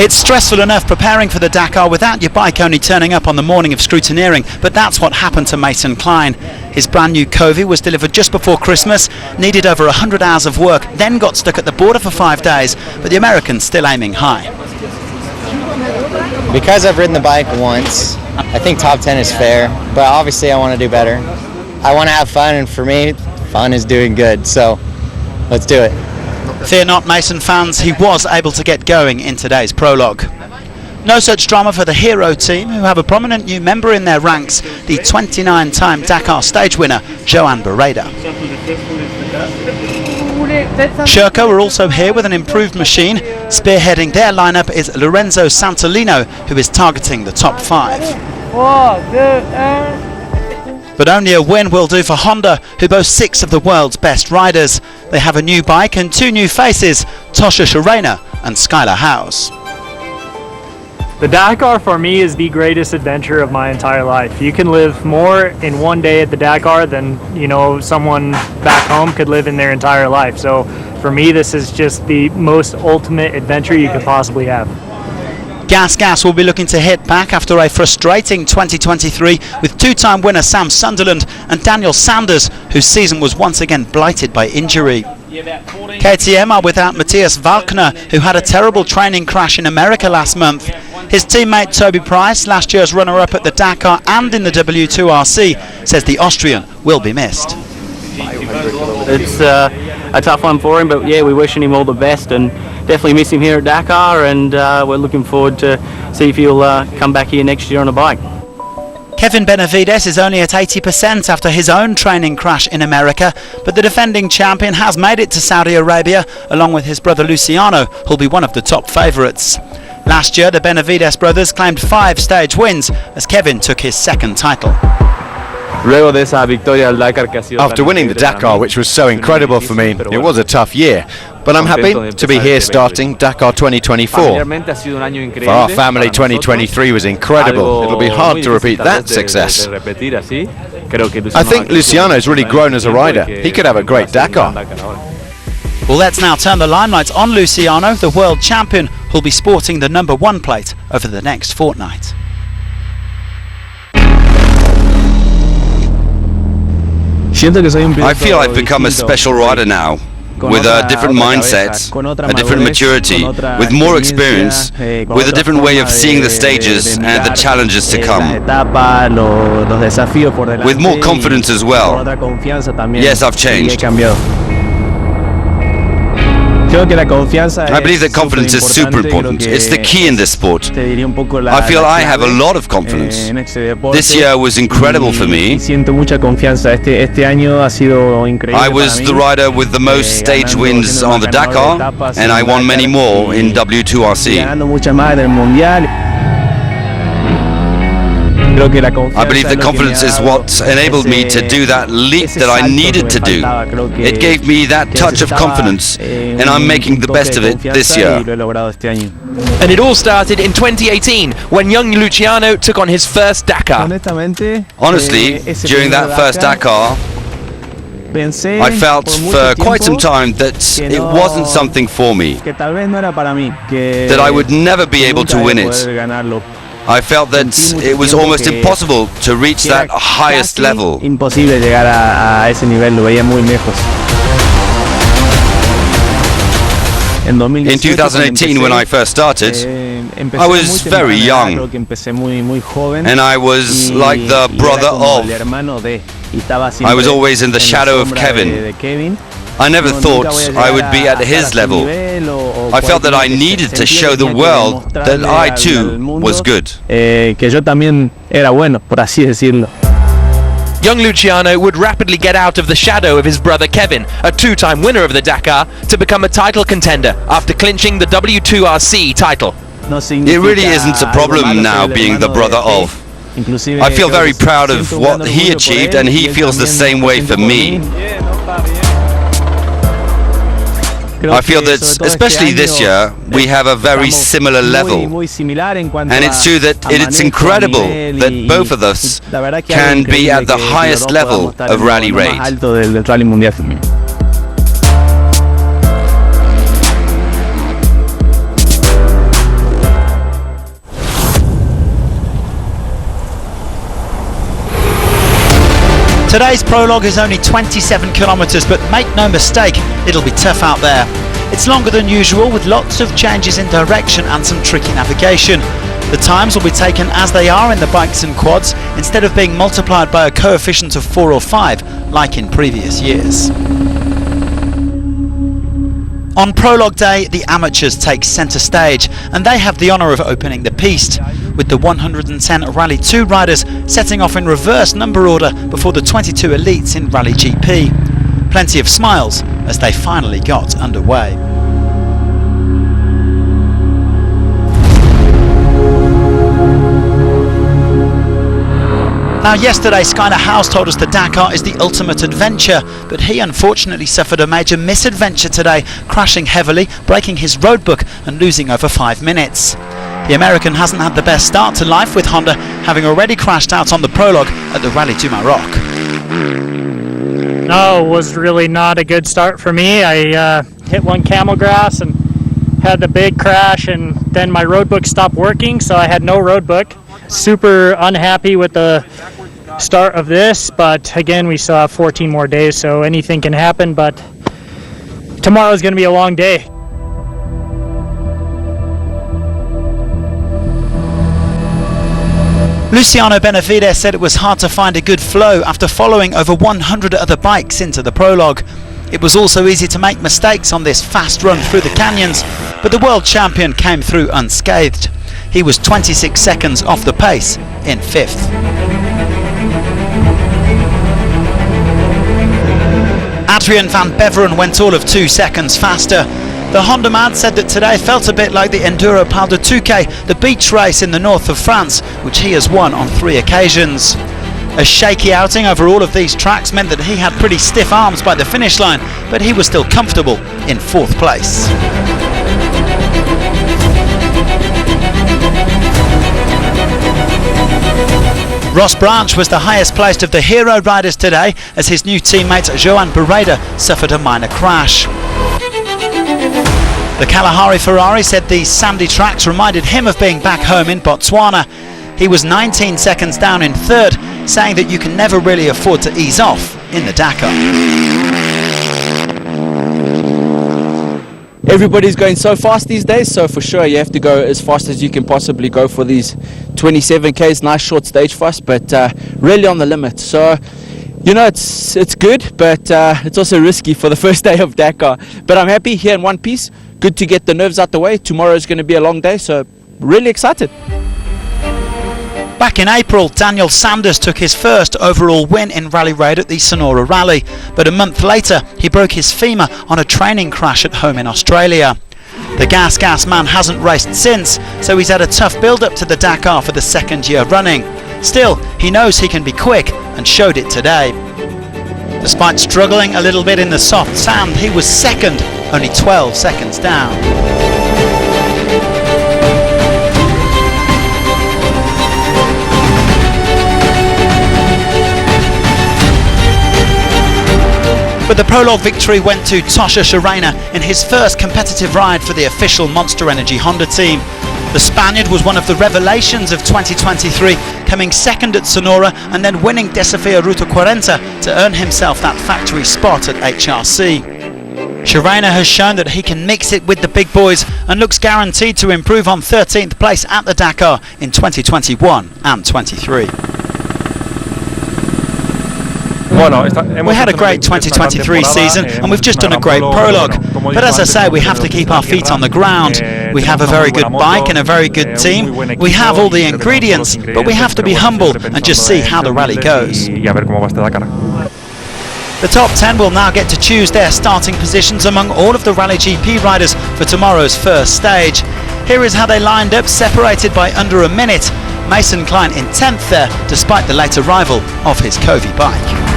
It's stressful enough preparing for the Dakar without your bike only turning up on the morning of scrutineering, but that's what happened to Mason Klein. His brand new Covey was delivered just before Christmas, needed over 100 hours of work, then got stuck at the border for 5 days, but the American's still aiming high. Because I've ridden the bike once, I think top 10 is fair, but obviously I want to do better. I want to have fun, and for me, fun is doing good, so let's do it. Fear not, Mason fans, he was able to get going in today's prologue. No such drama for the Hero team, who have a prominent new member in their ranks, the 29-time Dakar stage winner, Joan Barreda. Sherco are also here with an improved machine. Spearheading their lineup is Lorenzo Santolino, who is targeting the top 5. But only a win will do for Honda, who boast 6 of the world's best riders. They have a new bike and 2 new faces, Tosha Shirena and Skylar Howes. The Dakar for me is the greatest adventure of my entire life. You can live more in one day at the Dakar than, someone back home could live in their entire life. So for me, this is just the most ultimate adventure you could possibly have. Gas will be looking to hit back after a frustrating 2023 with 2-time winner Sam Sunderland and Daniel Sanders, whose season was once again blighted by injury. KTM are without Matthias Walkner, who had a terrible training crash in America last month. His teammate Toby Price, last year's runner-up at the Dakar and in the W2RC, says the Austrian will be missed. It's a tough one for him, but yeah, we're wishing him all the best and definitely miss him here at Dakar, and we're looking forward to see if he'll come back here next year on a bike. Kevin Benavides is only at 80% after his own training crash in America, but the defending champion has made it to Saudi Arabia along with his brother Luciano, who'll be one of the top favourites. Last year the Benavides brothers claimed 5 stage wins as Kevin took his 2nd title. After winning the Dakar, which was so incredible for me, it was a tough year, but I'm happy to be here starting Dakar 2024. For our family, 2023 was incredible. It'll be hard to repeat that success. I think Luciano's really grown as a rider. He could have a great Dakar. Well, let's now turn the limelight on Luciano, the world champion, who'll be sporting the #1 plate over the next fortnight. I feel I've become a special rider now, with a different mindset, a different maturity, with more experience, with a different way of seeing the stages and the challenges to come. With more confidence as well. Yes, I've changed. I believe that confidence is super important. It's the key in this sport. I feel I have a lot of confidence. This year was incredible for me. I was the rider with the most stage wins on the Dakar, and I won many more in W2RC. I believe that confidence is what enabled me to do that leap that I needed to do. It gave me that touch of confidence, and I'm making the best of it this year. And it all started in 2018 when young Luciano took on his first Dakar. Honestly, during that first Dakar, I felt for quite some time that it wasn't something for me, that I would never be able to win it. I felt that it was almost impossible to reach that highest level. In 2018, when I first started, I was very young, and I was like the brother of. I was always in the shadow of Kevin. I never thought I would be at his level. I felt that I needed to show the world that I too was good. Young Luciano would rapidly get out of the shadow of his brother Kevin, a 2-time winner of the Dakar, to become a title contender after clinching the W2RC title. It really isn't a problem now being the brother of. I feel very proud of what he achieved, and he feels the same way for me. I feel that, especially this year, we have a very similar level. And it's true that it's incredible that both of us can be at the highest level of rally raid. Today's prologue is only 27 kilometres, but make no mistake, it'll be tough out there. It's longer than usual, with lots of changes in direction and some tricky navigation. The times will be taken as they are in the bikes and quads, instead of being multiplied by a coefficient of 4 or 5, like in previous years. On prologue day, the amateurs take centre stage, and they have the honour of opening the piste, with the 110 Rally 2 riders setting off in reverse number order before the 22 elites in Rally GP. Plenty of smiles as they finally got underway. Now, yesterday Skyler House told us the Dakar is the ultimate adventure, but he unfortunately suffered a major misadventure today, crashing heavily, breaking his road book and losing over 5 minutes. The American hasn't had the best start to life, with Honda having already crashed out on the prologue at the Rally du Maroc. No, it was really not a good start for me. I hit one camel grass and had a big crash, and then my road book stopped working, so I had no road book. Super unhappy with the start of this, but again, we still have 14 more days, so anything can happen, but tomorrow is going to be a long day. Luciano Benavides said it was hard to find a good flow after following over 100 other bikes into the prologue. It was also easy to make mistakes on this fast run through the canyons, but the world champion came through unscathed. He was 26 seconds off the pace in 5th. Adrian van Beveren went all of 2 seconds faster. The Honda man said that today felt a bit like the Enduro Pal de Touquet, the beach race in the north of France, which he has won on 3 occasions. A shaky outing over all of these tracks meant that he had pretty stiff arms by the finish line, but he was still comfortable in 4th place. Ross Branch was the highest placed of the hero riders today, as his new teammate Joan Barreda suffered a minor crash. The Kalahari Ferrari said these sandy tracks reminded him of being back home in Botswana. He was 19 seconds down in 3rd, saying that you can never really afford to ease off in the Dakar. Everybody's going so fast these days, so for sure you have to go as fast as you can possibly go for these 27Ks. Nice short stage for us, but really on the limit. So, you know, it's good, but it's also risky for the first day of Dakar. But I'm happy here in one piece. Good to get the nerves out the way. Tomorrow is going to be a long day, so really excited. Back in April, Daniel Sanders took his first overall win in Rally Raid at the Sonora Rally, but a month later he broke his femur on a training crash at home in Australia. The Gas man hasn't raced since, so he's had a tough build-up to the Dakar for the 2nd year running. Still, he knows he can be quick and showed it today. Despite struggling a little bit in the soft sand, he was 2nd, only 12 seconds down. But the prologue victory went to Tosha Sharena in his first competitive ride for the official Monster Energy Honda team. The Spaniard was one of the revelations of 2023, coming 2nd at Sonora and then winning Desafío Ruta 40 to earn himself that factory spot at HRC. Sharena has shown that he can mix it with the big boys and looks guaranteed to improve on 13th place at the Dakar in 2021 and 23. We had a great 2023 season and we've just done a great prologue, but as I say, we have to keep our feet on the ground. We have a very good bike and a very good team. We have all the ingredients, but we have to be humble and just see how the rally goes. The top 10 will now get to choose their starting positions among all of the Rally GP riders for tomorrow's first stage. Here is how they lined up, separated by under a minute. Mason Klein in 10th there, despite the late arrival of his Covey bike.